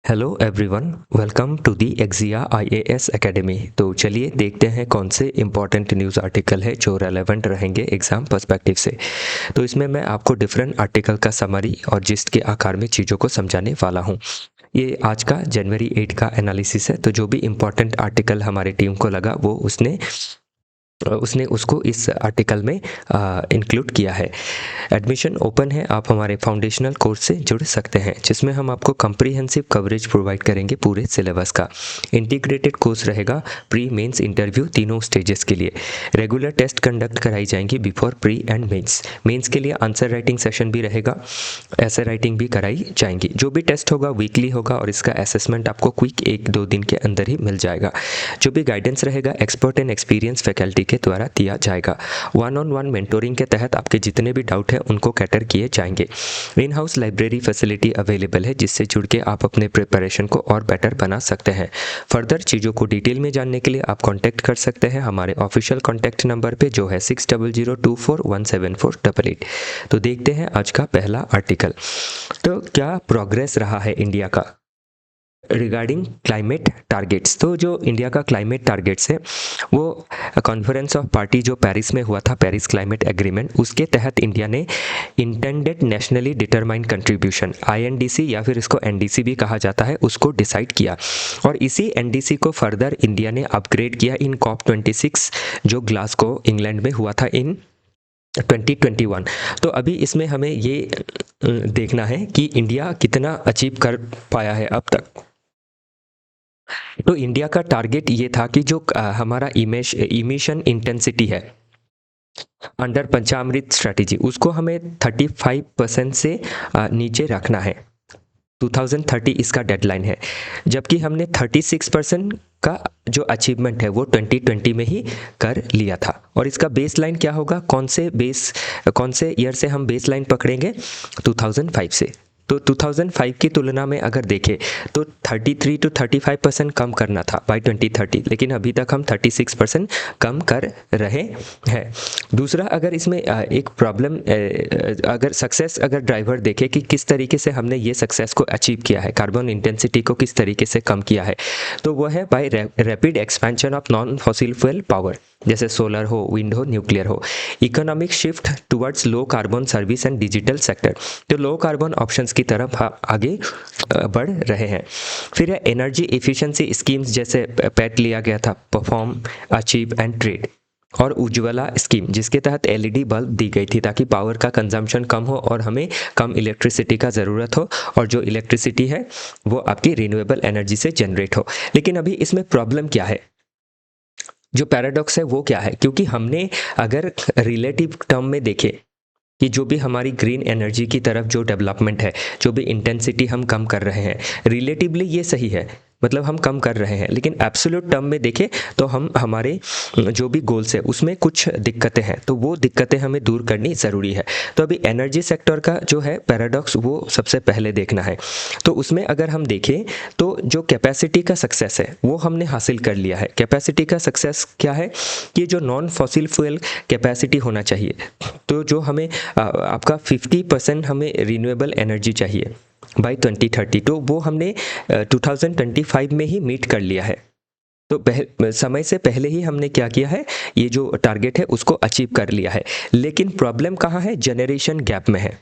Hello everyone, welcome to the एक्जिया IAS academy. तो चलिए देखते हैं कौन से इम्पॉर्टेंट न्यूज़ आर्टिकल है जो रेलेवेंट रहेंगे एग्ज़ाम पर्सपेक्टिव से। तो इसमें मैं आपको डिफरेंट आर्टिकल का समरी और जिस्ट के आकार में चीज़ों को समझाने वाला हूँ। ये आज का जनवरी 8 का एनालिसिस है, तो जो भी इम्पॉर्टेंट आर्टिकल हमारे टीम को लगा वो उसने उसको इस आर्टिकल में इंक्लूड किया है। एडमिशन ओपन है, आप हमारे फाउंडेशनल कोर्स से जुड़ सकते हैं जिसमें हम आपको कम्प्रीहेंसिव कवरेज प्रोवाइड करेंगे पूरे सिलेबस का। इंटीग्रेटेड कोर्स रहेगा, प्री मेंस इंटरव्यू तीनों स्टेजेस के लिए। रेगुलर टेस्ट कंडक्ट कराई जाएंगी before pre and mains. Mains के लिए आंसर राइटिंग सेशन भी रहेगा, ऐसे राइटिंग भी कराई जाएंगी। जो भी टेस्ट होगा वीकली होगा और इसका असेसमेंट आपको क्विक 1-2 दिन के अंदर ही मिल जाएगा। जो भी गाइडेंस रहेगा एक्सपर्ट एंड एक्सपीरियंस फैकल्टी के द्वारा दिया जाएगा। 1-on-1 मेंटोरिंग के तहत आपके जितने भी डाउट है उनको कैटर किए जाएंगे। In house library facility available है जिससे जुड़ के आप अपने प्रिपरेशन को और बेटर बना सकते हैं। फर्दर चीज़ों को डिटेल में जानने के लिए आप कांटेक्ट कर सकते हैं हमारे ऑफिशियल कांटेक्ट नंबर पे जो है 6002417488। तो देखते हैं आज का पहला आर्टिकल। तो क्या प्रोग्रेस रहा है इंडिया का रिगार्डिंग क्लाइमेट टारगेट्स। तो जो इंडिया का क्लाइमेट टारगेट्स है वो कॉन्फ्रेंस ऑफ पार्टी जो पेरिस में हुआ था, पेरिस क्लाइमेट एग्रीमेंट, उसके तहत इंडिया ने intended nationally determined contribution INDC या फिर इसको NDC भी कहा जाता है, उसको डिसाइड किया। और इसी NDC को फर्दर इंडिया ने अपग्रेड किया इन COP26 जो ग्लासगो इंग्लैंड में हुआ था इन 2021। तो अभी इसमें हमें ये देखना है कि इंडिया कितना अचीव कर पाया है अब तक। तो इंडिया का टारगेट ये था कि जो हमारा इमिशन इंटेंसिटी है अंडर पंचामृत स्ट्रेटेजी उसको हमें 35% से नीचे रखना है। 2030 इसका डेडलाइन है, जबकि हमने 36% का जो अचीवमेंट है वो 2020 में ही कर लिया था। और इसका बेस लाइन क्या होगा, कौन से ईयर से हम बेस लाइन पकड़ेंगे, 2005 से। तो 2005 की तुलना में अगर देखें तो 33 to 35% कम करना था बाय 2030, लेकिन अभी तक हम 36% कम कर रहे हैं। दूसरा, अगर इसमें एक प्रॉब्लम अगर सक्सेस अगर ड्राइवर देखे कि किस तरीके से हमने ये सक्सेस को अचीव किया है, कार्बन इंटेंसिटी को किस तरीके से कम किया है, तो वो है by rapid expansion of non fossil fuel power, जैसे सोलर हो, विंड हो, न्यूक्लियर हो। Economic shift towards low carbon service and digital sector, तो लो कार्बन ऑप्शंस की तरफ आगे बढ़ रहे हैं। फिर है एनर्जी एफिशिएंसी स्कीम्स, जैसे पैट लिया गया था, परफॉर्म, अचीव एंड ट्रेड, और उज्ज्वला स्कीम जिसके तहत LED बल्ब दी गई थी ताकि पावर का कंजम्पशन कम हो और हमें कम इलेक्ट्रिसिटी का ज़रूरत हो, और जो इलेक्ट्रिसिटी है वो आपकी रिन्यूएबल एनर्जी से जनरेट हो। लेकिन अभी इसमें प्रॉब्लम क्या है, जो पैराडॉक्स है वो क्या है, क्योंकि हमने अगर रिलेटिव टर्म में देखें कि जो भी हमारी ग्रीन एनर्जी की तरफ जो डेवलपमेंट है, जो भी इंटेंसिटी हम कम कर रहे हैं, रिलेटिवली ये सही है, मतलब हम कम कर रहे हैं। लेकिन एब्सोल्यूट टर्म में देखें तो हम हमारे जो भी गोल्स है उसमें कुछ दिक्कतें हैं, तो वो दिक्कतें हमें दूर करनी ज़रूरी है। तो अभी एनर्जी सेक्टर का जो है पैराडॉक्स वो सबसे पहले देखना है। तो उसमें अगर हम देखें तो जो कैपेसिटी का सक्सेस है वो हमने हासिल कर लिया है। कैपेसिटी का सक्सेस क्या है कि जो नॉन फॉसिल फ्यूल कैपेसिटी होना चाहिए, तो जो हमें आपका 50% हमें रिन्यूएबल एनर्जी चाहिए बाय 2030, तो वो हमने 2025 में ही मीट कर लिया है। तो समय से पहले ही हमने क्या किया है, ये जो टारगेट है उसको अचीव कर लिया है। लेकिन प्रॉब्लम कहाँ है, जनरेशन गैप में है।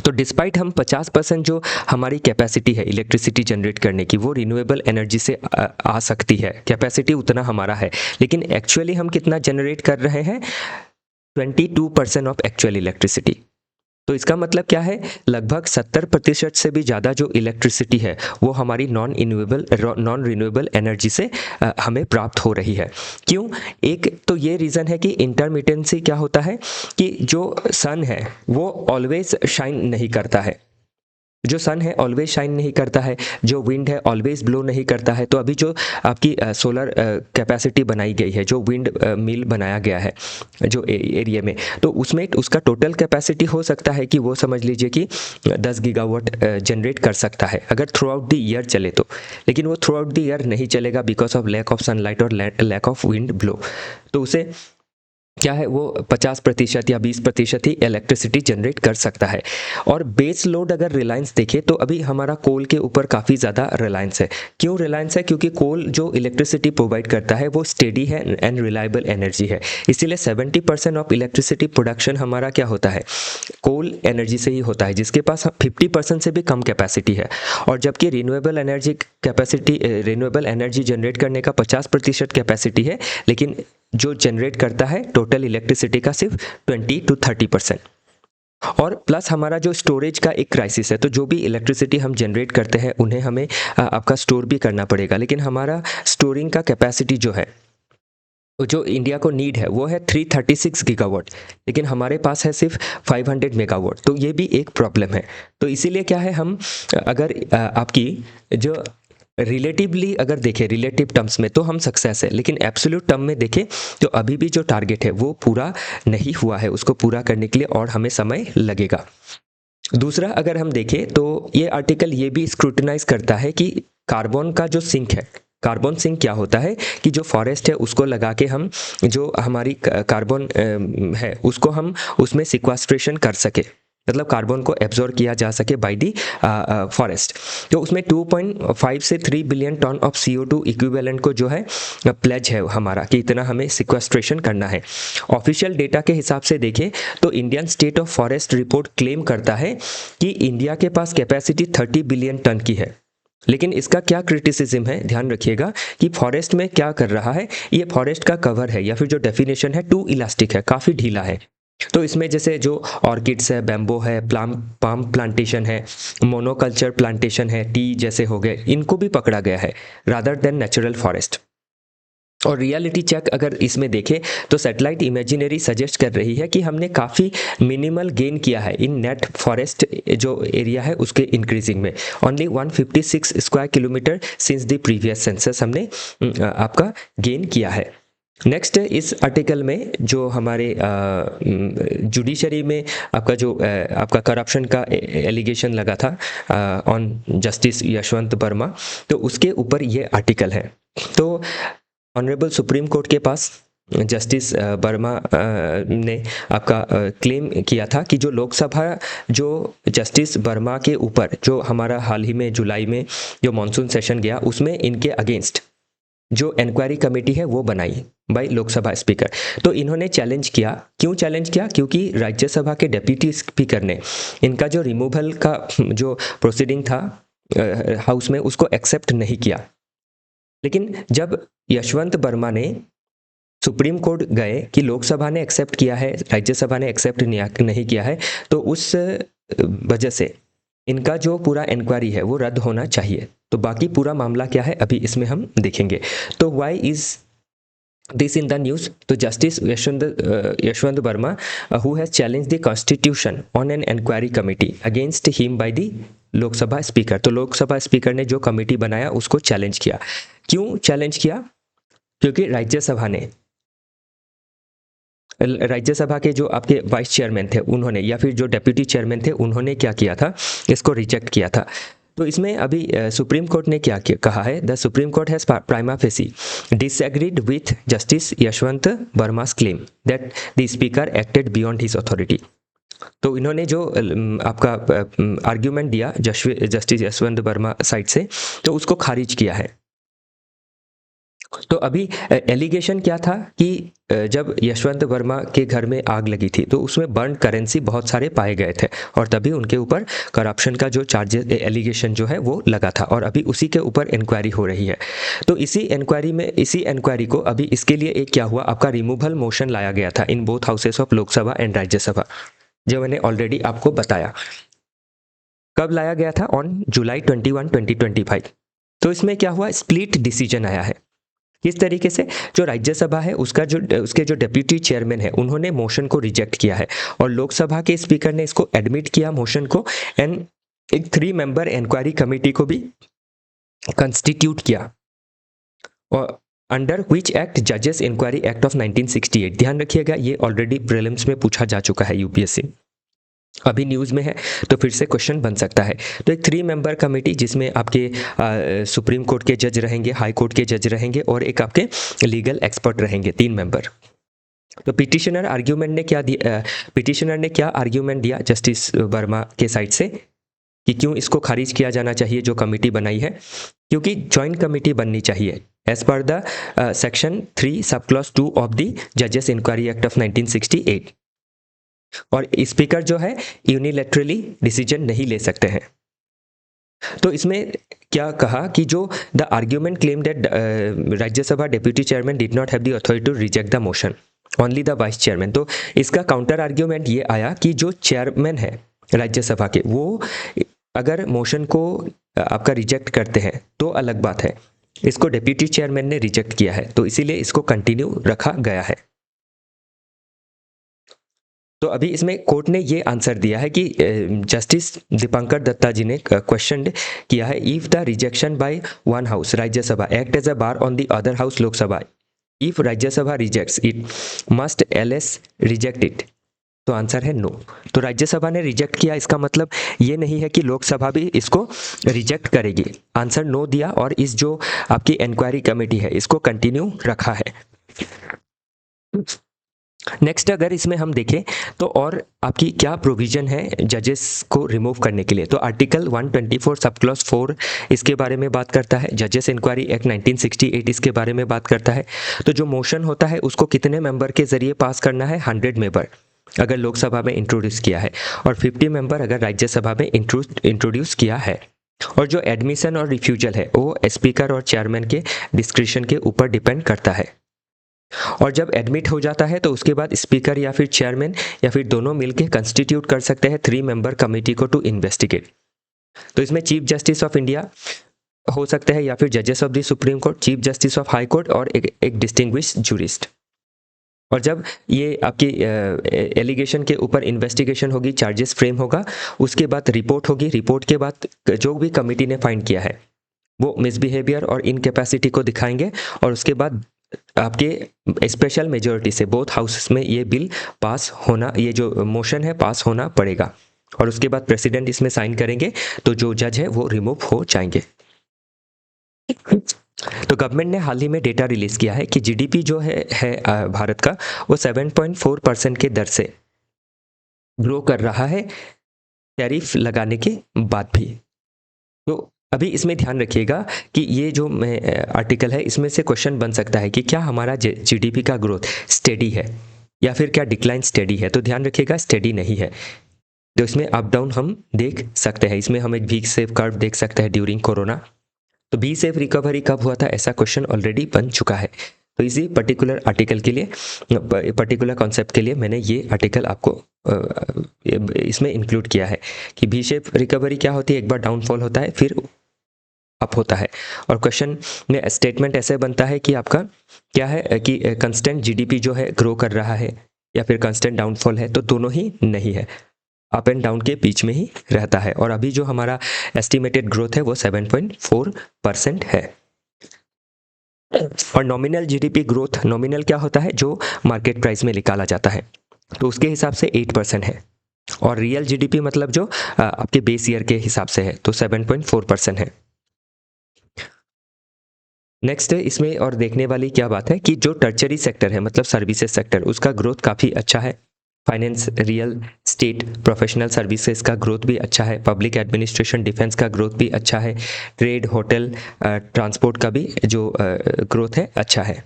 तो डिस्पाइट हम 50% जो हमारी कैपेसिटी है इलेक्ट्रिसिटी जनरेट करने की वो रिन्यूएबल एनर्जी से आ सकती है, कैपेसिटी उतना हमारा है, लेकिन एक्चुअली हम कितना जनरेट कर रहे हैं, 22% ऑफ एक्चुअल इलेक्ट्रिसिटी। तो इसका मतलब क्या है, लगभग 70% से भी ज़्यादा जो इलेक्ट्रिसिटी है वो हमारी नॉन रिन्यूएबल एनर्जी से हमें प्राप्त हो रही है। क्यों, एक तो ये रीज़न है कि इंटरमिटेंसी क्या होता है कि जो सन है वो ऑलवेज शाइन नहीं करता है, जो सन है ऑलवेज शाइन नहीं करता है, जो विंड है ऑलवेज ब्लो नहीं करता है। तो अभी जो आपकी सोलर कैपेसिटी बनाई गई है, जो विंड मिल बनाया गया है जो एरिया में, तो उसमें उसका टोटल कैपेसिटी हो सकता है कि वो समझ लीजिए कि 10 गीगावाट जनरेट कर सकता है अगर थ्रू आउट द ईयर चले तो। लेकिन वो थ्रू आउट द ईयर नहीं चलेगा because of lack of sunlight और लैक ऑफ विंड ब्लो, तो उसे क्या है वो 50% या 20% ही इलेक्ट्रिसिटी जनरेट कर सकता है। और बेस लोड अगर रिलायंस देखे तो अभी हमारा कोल के ऊपर काफ़ी ज़्यादा रिलायंस है। क्यों रिलायंस है? क्योंकि कोल जो इलेक्ट्रिसिटी प्रोवाइड करता है वो स्टेडी है एंड रिलायबल एनर्जी है, इसीलिए 70% ऑफ इलेक्ट्रिसिटी प्रोडक्शन हमारा क्या होता है, कोल एनर्जी से ही होता है, जिसके पास 50% से भी कम कैपेसिटी है। और जबकि रिन्यूएबल एनर्जी जनरेट करने का 50% कैपेसिटी है, लेकिन जो जनरेट करता है टोटल इलेक्ट्रिसिटी का सिर्फ 20 to 30%। और प्लस हमारा जो स्टोरेज का एक क्राइसिस है, तो जो भी इलेक्ट्रिसिटी हम जनरेट करते हैं उन्हें हमें आपका स्टोर भी करना पड़ेगा, लेकिन हमारा स्टोरिंग का कैपेसिटी जो है, जो इंडिया को नीड है वो है 336 गीगावाट, लेकिन हमारे पास है सिर्फ 500 मेगावाट। तो ये भी एक प्रॉब्लम है। तो इसीलिए क्या है, हम अगर आपकी जो रिलेटिवली अगर देखें, रिलेटिव टर्म्स में तो हम सक्सेस है, लेकिन एब्सोल्यूट टर्म में देखें तो अभी भी जो टारगेट है वो पूरा नहीं हुआ है, उसको पूरा करने के लिए और हमें समय लगेगा। दूसरा अगर हम देखें तो ये आर्टिकल ये भी स्क्रूटिनाइज करता है कि कार्बन का जो सिंक है, कार्बन सिंक क्या होता है कि जो फॉरेस्ट है उसको लगा के हम जो हमारी कार्बन है उसको हम उसमें सिक्वास्ट्रेशन कर सके, मतलब कार्बन को एब्जॉर्ब किया जा सके बाय दी फॉरेस्ट। तो उसमें 2.5 से 3 billion ton of CO2 equivalent को जो है प्लेज है हमारा कि इतना हमें सिक्वेस्ट्रेशन करना है। ऑफिशियल डेटा के हिसाब से देखें तो Indian state of forest report claim करता है कि इंडिया के पास कैपेसिटी 30 बिलियन टन की है। लेकिन इसका क्या क्रिटिसिज्म है, ध्यान रखिएगा कि फॉरेस्ट में क्या कर रहा है, ये फॉरेस्ट का कवर है या फिर जो डेफिनेशन है टू इलास्टिक है, काफ़ी ढीला है। तो इसमें जैसे जो ऑर्किड्स है, बैम्बो है, पाम प्लांटेशन है, मोनोकल्चर प्लांटेशन है, टी जैसे हो गए, इनको भी पकड़ा गया है रादर देन नेचुरल फॉरेस्ट। और रियलिटी चेक अगर इसमें देखें तो सैटेलाइट इमेजिनरी सजेस्ट कर रही है कि हमने काफ़ी मिनिमल गेन किया है इन नेट फॉरेस्ट जो एरिया है उसके इंक्रीजिंग में। Only 156 square kilometre since the previous census हमने आपका गेन किया है। नेक्स्ट इस आर्टिकल में जो हमारे जुडिशरी में आपका करप्शन का एलिगेशन लगा था ऑन जस्टिस यशवंत वर्मा, तो उसके ऊपर ये आर्टिकल है। तो ऑनरेबल सुप्रीम कोर्ट के पास जस्टिस वर्मा ने आपका क्लेम किया था कि जो लोकसभा जो जस्टिस वर्मा के ऊपर जो हमारा हाल ही में जुलाई में जो मॉनसून सेशन गया उसमें इनके अगेंस्ट जो इंक्वायरी कमेटी है वो बनाई बाय लोकसभा स्पीकर। तो इन्होंने चैलेंज किया। क्यों चैलेंज किया? क्योंकि राज्यसभा के डेप्यूटी स्पीकर ने इनका जो रिमूवल का जो प्रोसीडिंग था हाउस में उसको एक्सेप्ट नहीं किया। लेकिन जब यशवंत वर्मा ने सुप्रीम कोर्ट गए कि लोकसभा ने एक्सेप्ट किया है, राज्यसभा ने एक्सेप्ट नहीं किया है, तो उस वजह से इनका जो पूरा इंक्वायरी है वो रद्द होना चाहिए। तो बाकी पूरा मामला क्या है अभी इसमें हम देखेंगे। तो why is this in the news? तो justice Yashwant Varma who has challenge the constitution on an inquiry committee against him by the Lok Sabha speaker. तो लोकसभा स्पीकर ने जो कमेटी बनाया उसको चैलेंज किया। क्यों चैलेंज किया? क्योंकि राज्यसभा के जो आपके वाइस चेयरमैन थे उन्होंने या फिर जो डेप्यूटी चेयरमैन थे उन्होंने क्या किया था, इसको रिजेक्ट किया था। तो इसमें अभी सुप्रीम कोर्ट ने क्या कहा है, the supreme court has prima facie disagreed with justice Yashwant Varma's claim that the speaker acted beyond his authority. तो इन्होंने जो आपका आर्ग्यूमेंट दिया जस्टिस यशवंत वर्मा साइड से, तो उसको खारिज किया है। तो अभी एलिगेशन क्या था कि जब यशवंत वर्मा के घर में आग लगी थी तो उसमें बर्न करेंसी बहुत सारे पाए गए थे और तभी उनके ऊपर करप्शन का जो चार्जेस एलिगेशन जो है वो लगा था और अभी उसी के ऊपर इंक्वायरी हो रही है। तो इसी इंक्वायरी को अभी इसके लिए एक क्या हुआ, आपका रिमूवल मोशन लाया गया था in both houses of Lok Sabha and Rajya Sabha, जो मैंने ऑलरेडी आपको बताया। कब लाया गया था? On July 21, 2025। तो इसमें क्या हुआ, स्प्लिट डिसीजन आया है। किस तरीके से? जो राज्यसभा है उसके जो डेप्यूटी चेयरमैन है उन्होंने मोशन को रिजेक्ट किया है और लोकसभा के स्पीकर ने इसको एडमिट किया मोशन को एंड एक 3 मेंबर इंक्वायरी कमेटी को भी कंस्टिट्यूट किया और अंडर व्हिच एक्ट, जजेस इंक्वायरी एक्ट ऑफ 1968। ध्यान रखिएगा ये ऑलरेडी प्रीलिम्स में पूछा जा चुका है यूपीएससी, अभी न्यूज़ में है तो फिर से क्वेश्चन बन सकता है। तो एक 3 मेंबर कमेटी जिसमें आपके सुप्रीम कोर्ट के जज रहेंगे, हाई कोर्ट के जज रहेंगे और एक आपके लीगल एक्सपर्ट रहेंगे, 3 मेंबर। तो पिटिशनर ने क्या आर्ग्यूमेंट दिया जस्टिस वर्मा के साइड से कि क्यों इसको खारिज किया जाना चाहिए जो कमेटी बनाई है, क्योंकि जॉइंट कमेटी बननी चाहिए as per the section 3 sub clause 2 of the जजेस इंक्वायरी एक्ट ऑफ 1968, और स्पीकर जो है यूनिलैटरली डिसीजन नहीं ले सकते हैं। तो इसमें क्या कहा कि जो the argument claim that Rajya Sabha deputy chairman did not have the authority to reject the motion, only the vice chairman. तो इसका काउंटर आर्ग्यूमेंट ये आया कि जो चेयरमैन है राज्यसभा के, वो अगर मोशन को आपका रिजेक्ट करते हैं तो अलग बात है, इसको डेप्यूटी चेयरमैन ने रिजेक्ट किया है तो इसीलिए इसको कंटिन्यू रखा गया है। तो अभी इसमें कोर्ट ने ये आंसर दिया है कि जस्टिस दीपंकर दत्ता जी ने क्वेश्चन किया है, if the rejection by one house Rajya Sabha act as a bar on the other house Lok Sabha, if Rajya Sabha rejects it must LS reject it. तो आंसर है नो। तो राज्यसभा ने रिजेक्ट किया, इसका मतलब ये नहीं है कि लोकसभा भी इसको रिजेक्ट करेगी। आंसर नो दिया और इस जो आपकी इंक्वायरी कमेटी है इसको कंटिन्यू रखा है। नेक्स्ट अगर इसमें हम देखें तो और आपकी क्या प्रोविजन है जजेस को रिमूव करने के लिए, तो आर्टिकल 124 सब क्लॉज 4 इसके बारे में बात करता है, जजेस इंक्वायरी एक्ट 1968 इसके बारे में बात करता है। तो जो मोशन होता है उसको कितने मेंबर के जरिए पास करना है, 100 मेंबर अगर लोकसभा में इंट्रोड्यूस किया है और 50 मेंबर अगर राज्यसभा में इंट्रोड्यूस किया है। और जो एडमिशन और रिफ्यूजल है वो स्पीकर और चेयरमैन के डिस्क्रिप्शन के ऊपर डिपेंड करता है। और जब एडमिट हो जाता है तो उसके बाद स्पीकर या फिर चेयरमैन या फिर दोनों मिलकर कंस्टिट्यूट कर सकते हैं 3 मेंबर कमेटी को टू इन्वेस्टिगेट। तो इसमें चीफ जस्टिस ऑफ इंडिया हो सकते हैं या फिर जजेस of the supreme court, chief justice of high court और एक डिस्टिंग्विश्ड जूरिस्ट। और जब ये आपकी एलिगेशन के ऊपर इन्वेस्टिगेशन होगी, चार्जेस फ्रेम होगा, उसके बाद रिपोर्ट होगी, रिपोर्ट के बाद जो भी कमेटी ने फाइंड किया है वो मिसबिहेवियर और इनकैपेसिटी को दिखाएंगे और उसके बाद आपके स्पेशल मेजोरिटी से बोथ हाउसेस में ये बिल पास होना, ये जो मोशन है पास होना पड़ेगा और उसके बाद प्रेसिडेंट इसमें साइन करेंगे तो जो जज है वो रिमूव हो जाएंगे। तो गवर्नमेंट ने हाल ही में डेटा रिलीज किया है कि जीडीपी जो है भारत का वो 7.4% के दर से ग्रो कर रहा है टैरिफ लगाने के बाद भी। तो अभी इसमें ध्यान रखिएगा कि ये जो आर्टिकल है इसमें से क्वेश्चन बन सकता है कि क्या हमारा जीडीपी का ग्रोथ स्टेडी है या फिर क्या डिक्लाइन स्टेडी है। तो ध्यान रखिएगा स्टेडी नहीं है, तो इसमें अप डाउन हम देख सकते हैं। इसमें हम एक वी शेप कर्व देख सकते हैं ड्यूरिंग कोरोना। तो वी शेप रिकवरी कब हुआ था, ऐसा क्वेश्चन ऑलरेडी बन चुका है। तो इसी पर्टिकुलर आर्टिकल के लिए, पर्टिकुलर कॉन्सेप्ट के लिए मैंने ये आर्टिकल आपको इसमें इंक्लूड किया है कि वी शेप रिकवरी क्या होती है, एक बार डाउनफॉल होता है फिर अप होता है। और क्वेश्चन में स्टेटमेंट ऐसे बनता है कि आपका क्या है कि कंस्टेंट जीडीपी जो है ग्रो कर रहा है या फिर कंस्टेंट डाउनफॉल है, तो दोनों ही नहीं है, अप एंड डाउन के बीच में ही रहता है। और अभी जो हमारा एस्टिमेटेड ग्रोथ है वो 7.4% है। और नॉमिनल जीडीपी ग्रोथ, नॉमिनल क्या होता है, जो मार्केट प्राइस में निकाला जाता है, तो उसके हिसाब से 8% है। और रियल जीडीपी मतलब जो आपके बेस ईयर के हिसाब से है तो 7.4% है। नेक्स्ट है इसमें और देखने वाली क्या बात है कि जो टर्चरी सेक्टर है मतलब सर्विसेज सेक्टर, उसका ग्रोथ काफ़ी अच्छा है। Finance, real estate, professional services का ग्रोथ भी अच्छा है। पब्लिक एडमिनिस्ट्रेशन, डिफेंस का ग्रोथ भी अच्छा है। ट्रेड, होटल, ट्रांसपोर्ट का भी जो ग्रोथ है अच्छा है।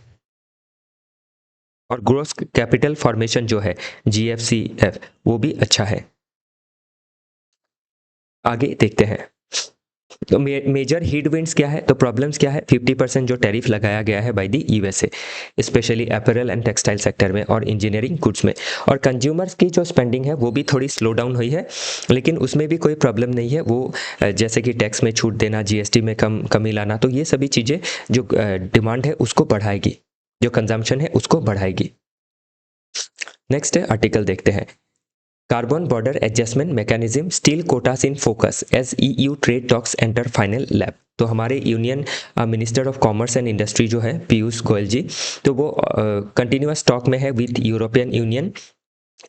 और ग्रोस कैपिटल फॉर्मेशन जो है GFCF वो भी अच्छा है। आगे देखते हैं तो मेजर हीडविंड्स क्या है, तो प्रॉब्लम्स क्या है, 50% जो टैरिफ लगाया गया है by the USA, specially apparel and textile sector में और इंजीनियरिंग गुड्स में। और कंज्यूमर्स की जो स्पेंडिंग है वो भी थोड़ी स्लो डाउन हुई है, लेकिन उसमें भी कोई प्रॉब्लम नहीं है। वो जैसे कि टैक्स में छूट देना, जीएसटी में कमी लाना, तो ये सभी चीज़ें जो डिमांड है उसको बढ़ाएगी, जो कंजम्पशन है उसको बढ़ाएगी। नेक्स्ट आर्टिकल देखते हैं, carbon border adjustment mechanism steel quotas in focus as EU trade talks enter final lap. तो हमारे union minister of commerce and industry जो है पीयूष गोयल जी, तो वो कंटिन्यूअस टॉक में है विद यूरोपियन यूनियन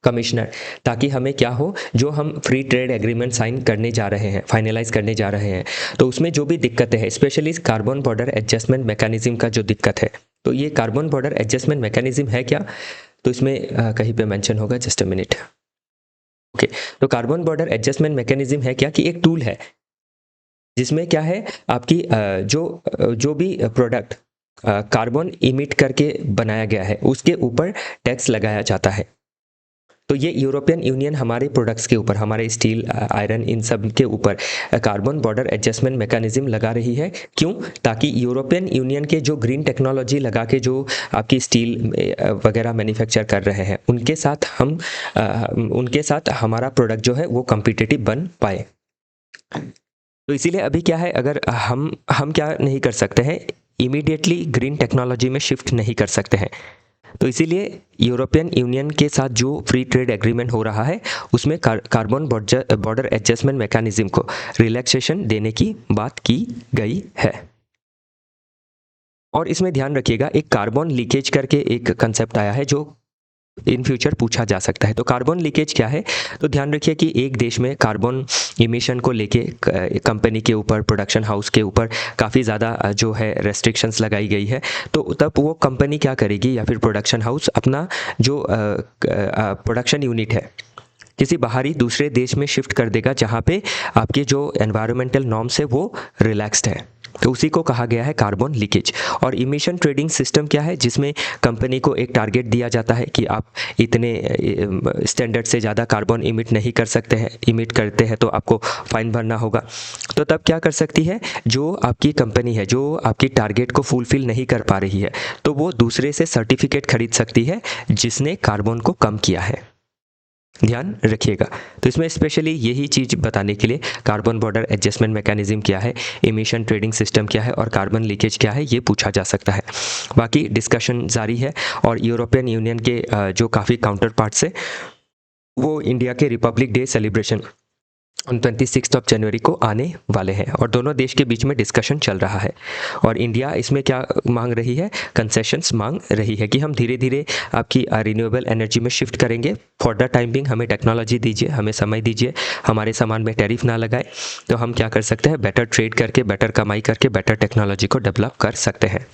कमिश्नर, ताकि हमें क्या हो, जो हम फ्री ट्रेड एग्रीमेंट साइन करने जा रहे हैं, फाइनलाइज करने जा रहे हैं, तो उसमें जो भी दिक्कतें हैं, specially carbon border adjustment mechanism का जो दिक्कत है, तो ये कार्बन बॉर्डर एडजस्टमेंट मैकेनिज्म है क्या, तो इसमें कहीं पे मेंशन होगा, जस्ट अ मिनट। ओके, तो कार्बन बॉर्डर एडजस्टमेंट मैकेनिज्म है क्या कि एक टूल है जिसमें क्या है आपकी जो भी प्रोडक्ट कार्बन इमिट करके बनाया गया है उसके ऊपर टैक्स लगाया जाता है। तो ये यूरोपियन यूनियन हमारे प्रोडक्ट्स के ऊपर, हमारे स्टील, आयरन, इन सब के ऊपर कार्बन बॉर्डर एडजस्टमेंट मैकेनिज्म लगा रही है। क्यों? ताकि यूरोपियन यूनियन के जो ग्रीन टेक्नोलॉजी लगा के जो आपकी स्टील वगैरह मैन्युफैक्चर कर रहे हैं उनके साथ हमारा प्रोडक्ट जो है वो कम्पिटिटिव बन पाए। तो इसीलिए अभी क्या है, अगर हम क्या नहीं कर सकते हैं, इमीडिएटली ग्रीन टेक्नोलॉजी में शिफ्ट नहीं कर सकते हैं। तो इसीलिए यूरोपियन यूनियन के साथ जो फ्री ट्रेड एग्रीमेंट हो रहा है उसमें कार्बन बॉर्डर एडजस्टमेंट मैकेनिज्म को रिलैक्सेशन देने की बात की गई है। और इसमें ध्यान रखिएगा, एक कार्बन लीकेज करके एक कंसेप्ट आया है जो इन फ्यूचर पूछा जा सकता है। तो कार्बन लीकेज क्या है? तो ध्यान रखिए कि एक देश में कार्बन इमिशन को लेके कंपनी के ऊपर, प्रोडक्शन हाउस के ऊपर काफ़ी ज़्यादा जो है रेस्ट्रिक्शंस लगाई गई है। तो तब वो कंपनी क्या करेगी या फिर प्रोडक्शन हाउस अपना जो प्रोडक्शन यूनिट है किसी बाहरी दूसरे देश में शिफ्ट कर देगा जहाँ पे आपके जो एनवायरमेंटल नॉर्म्स है वो रिलैक्स्ड है। तो उसी को कहा गया है कार्बन लीकेज। और इमिशन ट्रेडिंग सिस्टम क्या है? जिसमें कंपनी को एक टारगेट दिया जाता है कि आप इतने स्टैंडर्ड से ज़्यादा कार्बन इमिट नहीं कर सकते हैं, इमिट करते हैं तो आपको फाइन भरना होगा। तो तब क्या कर सकती है, जो आपकी कंपनी है जो आपकी टारगेट को फुलफिल नहीं कर पा रही है तो वो दूसरे से सर्टिफिकेट खरीद सकती है जिसने कार्बन को कम किया है। ध्यान रखिएगा। तो इसमें स्पेशली यही चीज़ बताने के लिए कार्बन बॉर्डर एडजस्टमेंट मैकेनिज्म क्या है, इमिशन ट्रेडिंग सिस्टम क्या है और कार्बन लीकेज क्या है, ये पूछा जा सकता है। बाकी डिस्कशन जारी है। और यूरोपियन यूनियन के जो काफ़ी काउंटर पार्ट्स है वो इंडिया के रिपब्लिक डे सेलिब्रेशन 26 जनवरी को आने वाले हैं और दोनों देश के बीच में डिस्कशन चल रहा है। और इंडिया इसमें क्या मांग रही है? कंसेशंस मांग रही है कि हम धीरे धीरे आपकी रिन्यूएबल एनर्जी में शिफ्ट करेंगे। फॉर द टाइम बिंग हमें टेक्नोलॉजी दीजिए, हमें समय दीजिए, हमारे सामान में टैरिफ ना लगाए तो हम क्या कर सकते हैं, बेटर ट्रेड करके, बेटर कमाई करके, बेटर टेक्नोलॉजी को डेवलप कर सकते हैं।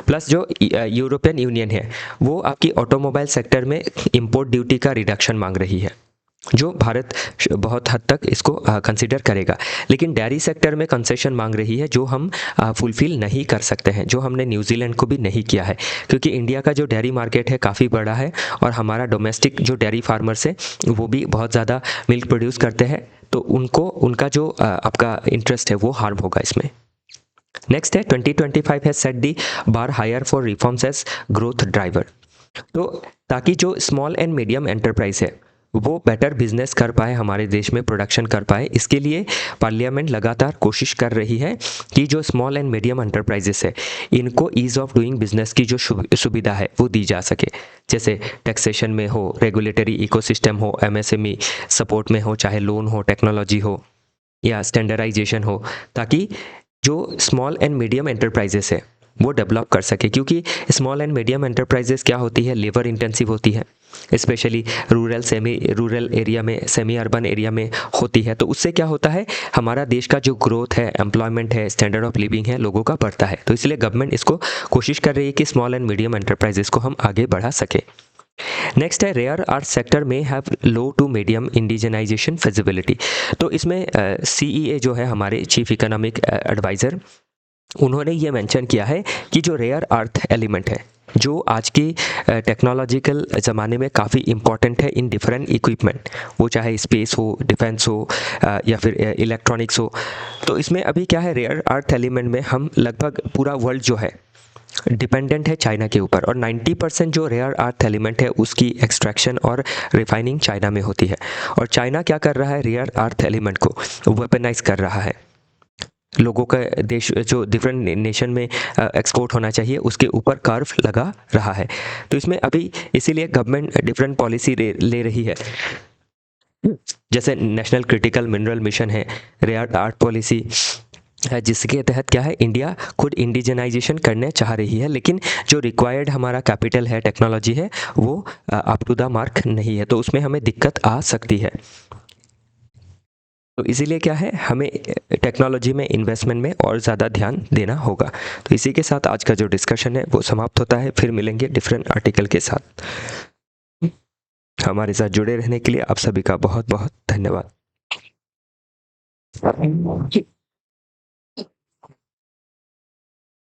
प्लस जो यूरोपियन यूनियन है वो आपकी ऑटोमोबाइल सेक्टर में इम्पोर्ट ड्यूटी का रिडक्शन मांग रही है जो भारत बहुत हद तक इसको कंसिडर करेगा। लेकिन डेयरी सेक्टर में कंसेशन मांग रही है जो हम फुलफिल नहीं कर सकते हैं, जो हमने न्यूजीलैंड को भी नहीं किया है। क्योंकि इंडिया का जो डेयरी मार्केट है काफ़ी बड़ा है और हमारा डोमेस्टिक जो डेयरी फार्मर्स है वो भी बहुत ज़्यादा मिल्क प्रोड्यूस करते हैं। तो उनका जो आपका इंटरेस्ट है वो हार्म होगा इसमें। नेक्स्ट है 2025 है set the bar higher for reforms as growth driver. तो ताकि जो स्मॉल एंड मीडियम एंटरप्राइज है वो बेटर बिजनेस कर पाए, हमारे देश में प्रोडक्शन कर पाए, इसके लिए पार्लियामेंट लगातार कोशिश कर रही है कि जो स्मॉल एंड मीडियम एंटरप्राइजेस है इनको ईज़ ऑफ डूइंग बिजनेस की जो सुविधा है वो दी जा सके। जैसे टैक्सेशन में हो, रेगुलेटरी इकोसिस्टम हो, एमएसएमई सपोर्ट में हो, चाहे लोन हो, टेक्नोलॉजी हो या स्टैंडर्डाइजेशन हो, ताकि जो स्मॉल एंड मीडियम एंटरप्राइजेस है वो डेवलप कर सके। क्योंकि स्मॉल एंड मीडियम एंटरप्राइजेस क्या होती है, लेबर इंटेंसिव होती है, स्पेशली रूरल एरिया में, सेमी अर्बन एरिया में होती है। तो उससे क्या होता है, हमारा देश का जो ग्रोथ है, एम्प्लॉयमेंट है, स्टैंडर्ड ऑफ लिविंग है लोगों का बढ़ता है। तो इसलिए गवर्नमेंट इसको कोशिश कर रही है कि स्मॉल एंड मीडियम एंटरप्राइजेस को हम आगे बढ़ा सके। नेक्स्ट है रेयर अर्थ सेक्टर में have low to medium indigenisation feasibility. तो इसमें CEA जो है हमारे चीफ इकोनॉमिक एडवाइज़र, उन्होंने ये मेंशन किया है कि जो रेयर अर्थ एलिमेंट है जो आज की टेक्नोलॉजिकल ज़माने में काफ़ी इम्पॉर्टेंट है इन डिफरेंट इक्विपमेंट, वो चाहे स्पेस हो, डिफेंस हो या फिर इलेक्ट्रॉनिक्स हो। तो इसमें अभी क्या है, रेयर अर्थ एलिमेंट में हम लगभग पूरा वर्ल्ड जो है डिपेंडेंट है चाइना के ऊपर। और 90% जो रेयर अर्थ एलिमेंट है उसकी एक्सट्रैक्शन और रिफाइनिंग चाइना में होती है। और चाइना क्या कर रहा है, रेयर अर्थ एलिमेंट को वेपनाइज कर रहा है। लोगों का देश जो डिफरेंट नेशन में एक्सपोर्ट होना चाहिए उसके ऊपर कर्व लगा रहा है। तो इसमें अभी इसीलिए गवर्नमेंट डिफरेंट पॉलिसी ले रही है, जैसे नेशनल क्रिटिकल मिनरल मिशन है, रेयर अर्थ पॉलिसी है, जिसके तहत क्या है, इंडिया खुद इंडिजनाइजेशन करने चाह रही है। लेकिन जो रिक्वायर्ड हमारा कैपिटल है, टेक्नोलॉजी है, वो अप टू द मार्क नहीं है। तो उसमें हमें दिक्कत आ सकती है। तो इसीलिए क्या है, हमें टेक्नोलॉजी में इन्वेस्टमेंट में और ज़्यादा ध्यान देना होगा। तो इसी के साथ आज का जो डिस्कशन है वो समाप्त होता है। फिर मिलेंगे डिफरेंट आर्टिकल के साथ। हमारे साथ जुड़े रहने के लिए आप सभी का बहुत बहुत धन्यवाद।